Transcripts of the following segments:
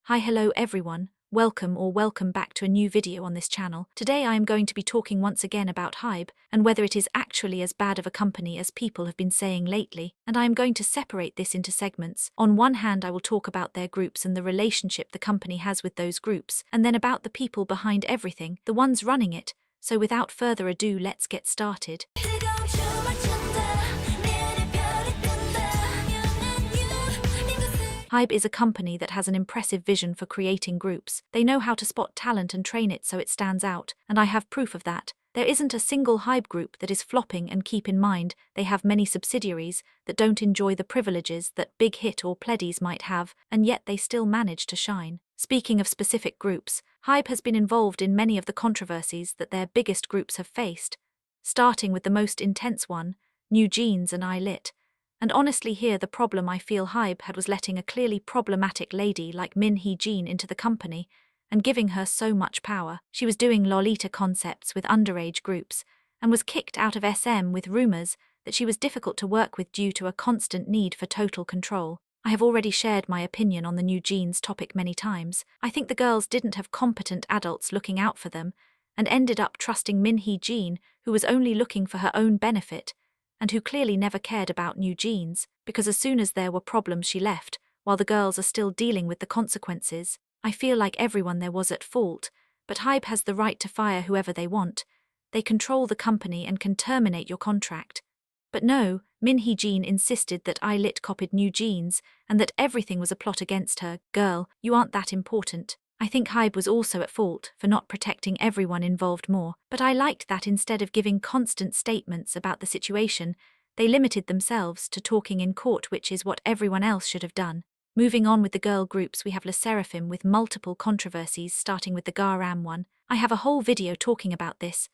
Hi, hello everyone, welcome back to a new video on this channel. Today I am going to be talking once again about hybe and whether it is actually as bad of a company as people have been saying lately, and I am going to separate this into segments. On one hand, I will talk about their groups and the relationship the company has with those groups, and then about the people behind everything, the ones running it. So without further ado, let's get started. Hybe is a company that has an impressive vision for creating groups. They know how to spot talent and train it so it stands out, and I have proof of that. There isn't a single hybe group that is flopping, and keep in mind, they have many subsidiaries that don't enjoy the privileges that Big Hit or Pledis might have, and yet they still manage to shine. Speaking of specific groups, hybe has been involved in many of the controversies that their biggest groups have faced, starting with the most intense one, newjeans and I-DLE. And honestly, here the problem I feel hybe had was letting a clearly problematic lady like Min Hee-jin into the company and giving her so much power. She was doing Lolita concepts with underage groups and was kicked out of SM with rumors that she was difficult to work with due to a constant need for total control. I have already shared my opinion on the newjeans topic many times. I think the girls didn't have competent adults looking out for them and ended up trusting Min Hee-jin, who was only looking for her own benefit, and who clearly never cared about newjeans, because as soon as there were problems she left, while the girls are still dealing with the consequences. I feel like everyone there was at fault, but hybe has the right to fire whoever they want. They control the company and can terminate your contract. But no, Min Hee-jin insisted that I-DLE copied newjeans and that everything was a plot against her. Girl, you aren't that important. I think hybe was also at fault for not protecting everyone involved more, but I liked that instead of giving constant statements about the situation, they limited themselves to talking in court, which is what everyone else should have done. Moving on with the girl groups, we have lesserafim with multiple controversies, starting with the garam one. I have a whole video talking about this.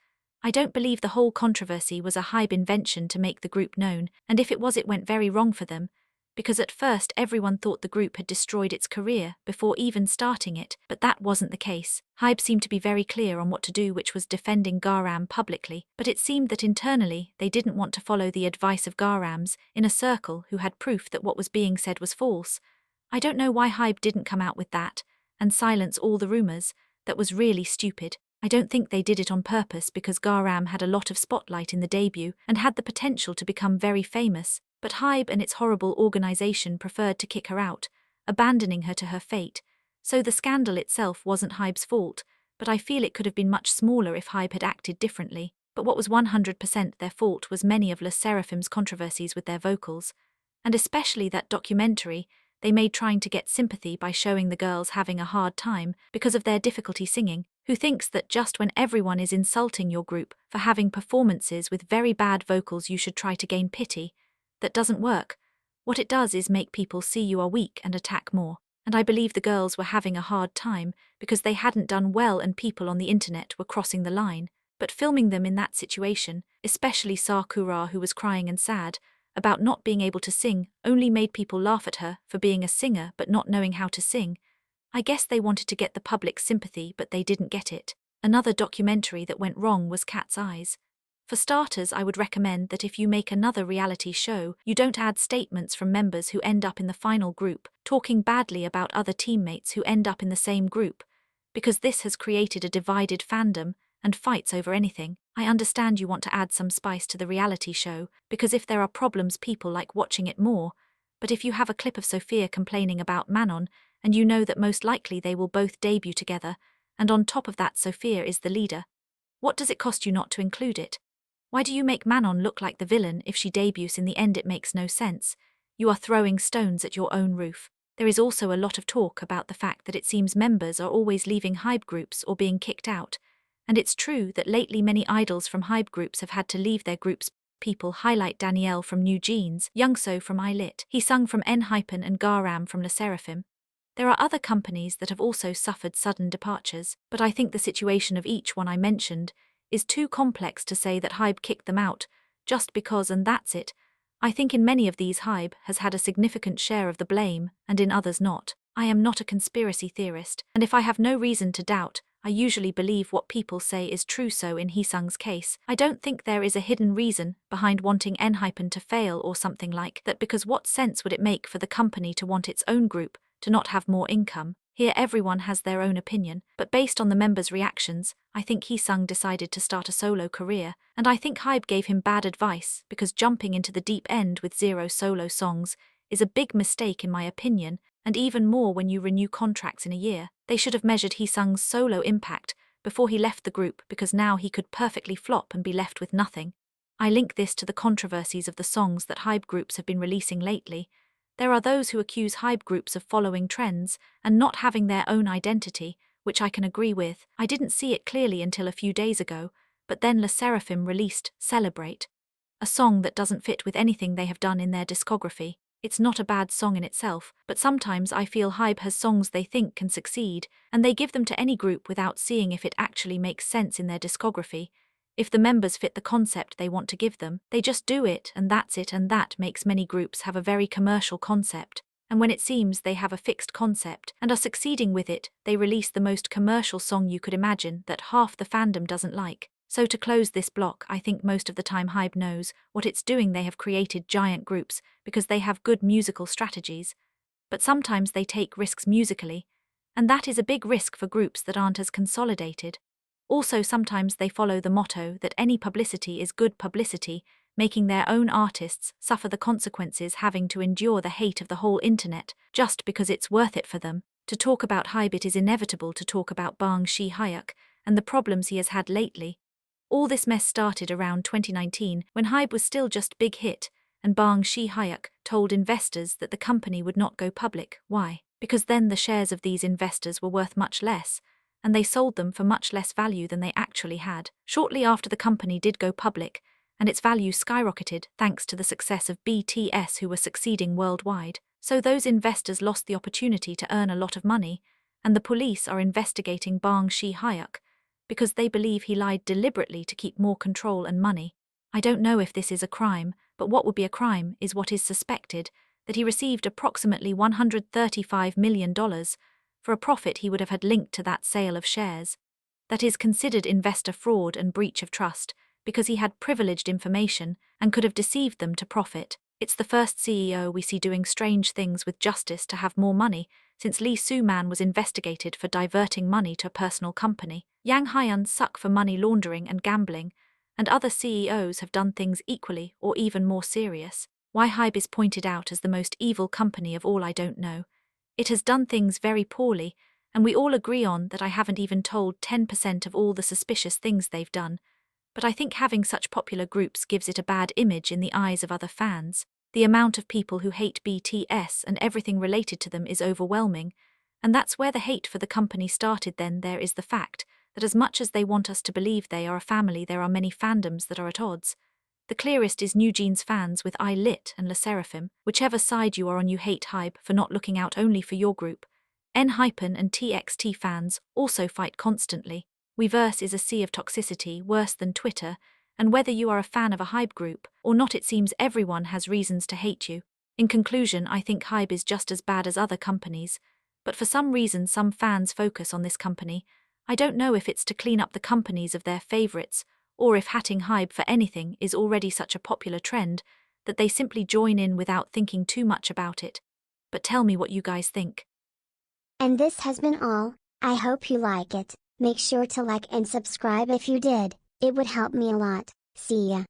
I don't believe the whole controversy was a hybe invention to make the group known, and if it was, it went very wrong for them, because at first everyone thought the group had destroyed its career before even starting it, but that wasn't the case. Hybe seemed to be very clear on what to do, which was defending garam publicly, but it seemed that internally they didn't want to follow the advice of garams in a circle who had proof that what was being said was false. I don't know why hybe didn't come out with that and silence all the rumors. That was really stupid. I don't think they did it on purpose, because garam had a lot of spotlight in the debut and had the potential to become very famous. But hybe and its horrible organization preferred to kick her out, abandoning her to her fate. So the scandal itself wasn't hybe's fault, but I feel it could have been much smaller if hybe had acted differently. But what was 100% their fault was many of lesserafim's controversies with their vocals, and especially that documentary they made trying to get sympathy by showing the girls having a hard time because of their difficulty singing. Who thinks that just when everyone is insulting your group for having performances with very bad vocals you should try to gain pity? That doesn't work. What it does is make people see you are weak and attack more. And I believe the girls were having a hard time because they hadn't done well and people on the internet were crossing the line. But filming them in that situation, especially Sakura, who was crying and sad about not being able to sing, only made people laugh at her for being a singer but not knowing how to sing. I guess they wanted to get the public sympathy, but they didn't get it. Another documentary that went wrong was Katseye. For starters, I would recommend that if you make another reality show, you don't add statements from members who end up in the final group, talking badly about other teammates who end up in the same group, because this has created a divided fandom and fights over anything. I understand you want to add some spice to the reality show, because if there are problems people like watching it more, but if you have a clip of Sophia complaining about Manon, and you know that most likely they will both debut together, and on top of that Sophia is the leader, what does it cost you not to include it? Why do you make Manon look like the villain if she debuts in the end? It makes no sense. You are throwing stones at your own roof. There is also a lot of talk about the fact that it seems members are always leaving hybe groups or being kicked out. And it's true that lately many idols from hybe groups have had to leave their groups. People highlight Danielle from newjeans, Jungkook from I-DLE, heeseung from enhypen, and garam from lesserafim. There are other companies that have also suffered sudden departures, but I think the situation of each one I mentioned is too complex to say that hybe kicked them out just because and that's it. I think in many of these hybe has had a significant share of the blame, and in others not. I am not a conspiracy theorist, and if I have no reason to doubt, I usually believe what people say is true. So in Heeseung's case, I don't think there is a hidden reason behind wanting enhypen to fail or something like that, because what sense would it make for the company to want its own group to not have more income? Here everyone has their own opinion, but based on the members' reactions, I think Heeseung decided to start a solo career, and I think hybe gave him bad advice because jumping into the deep end with 0 solo songs is a big mistake in my opinion, and even more when you renew contracts in a year. They should have measured Heeseung's solo impact before he left the group, because now he could perfectly flop and be left with nothing. I link this to the controversies of the songs that hybe groups have been releasing lately. There are those who accuse hybe groups of following trends and not having their own identity, which I can agree with. I didn't see it clearly until a few days ago, but then lesserafim released Celebrate, a song that doesn't fit with anything they have done in their discography. It's not a bad song in itself, but sometimes I feel hybe has songs they think can succeed, and they give them to any group without seeing if it actually makes sense in their discography. If the members fit the concept they want to give them, they just do it, and that makes many groups have a very commercial concept. And when it seems they have a fixed concept and are succeeding with it, they release the most commercial song you could imagine that half the fandom doesn't like. So to close this block, I think most of the time hybe knows what it's doing. They have created giant groups because they have good musical strategies, but sometimes they take risks musically, and that is a big risk for groups that aren't as consolidated. Also, sometimes they follow the motto that any publicity is good publicity, making their own artists suffer the consequences, having to endure the hate of the whole internet just because it's worth it for them. To talk about hybe, it is inevitable to talk about Bang Sihyuk and the problems he has had lately. All this mess started around 2019 when hybe was still just Big Hit, and Bang Sihyuk told investors that the company would not go public. Why? Because then the shares of these investors were worth much less, and they sold them for much less value than they actually had. Shortly after the company did go public, and its value skyrocketed thanks to the success of BTS, who were succeeding worldwide. So those investors lost the opportunity to earn a lot of money, and the police are investigating Bang Sihyuk because they believe he lied deliberately to keep more control and money. I don't know if this is a crime, but what would be a crime is what is suspected, that he received approximately $135 million for a profit he would have had linked to that sale of shares. That is considered investor fraud and breach of trust, because he had privileged information and could have deceived them to profit. It's the first CEO we see doing strange things with justice to have more money, since Lee Soo-man was investigated for diverting money to a personal company. Yang Hyun Suk for money laundering and gambling, and other CEOs have done things equally or even more serious. Why hybe is pointed out as the most evil company of all, I don't know. It has done things very poorly, and we all agree on that. I haven't even told 10% of all the suspicious things they've done, but I think having such popular groups gives it a bad image in the eyes of other fans. The amount of people who hate BTS and everything related to them is overwhelming, and that's where the hate for the company started. Then there is the fact that as much as they want us to believe they are a family, there are many fandoms that are at odds. The clearest is newjeans fans with I-DLE and lesserafim. Whichever side you are on, you hate hybe for not looking out only for your group. Enhypen and TXT fans also fight constantly. Weverse is a sea of toxicity, worse than Twitter, and whether you are a fan of a hybe group or not, it seems everyone has reasons to hate you. In conclusion, I think hybe is just as bad as other companies, but for some reason some fans focus on this company. I don't know if it's to clean up the companies of their favorites, or if hating hybe for anything is already such a popular trend that they simply join in without thinking too much about it. But tell me what you guys think. And this has been all. I hope you like it. Make sure to like and subscribe if you did. It would help me a lot. See ya.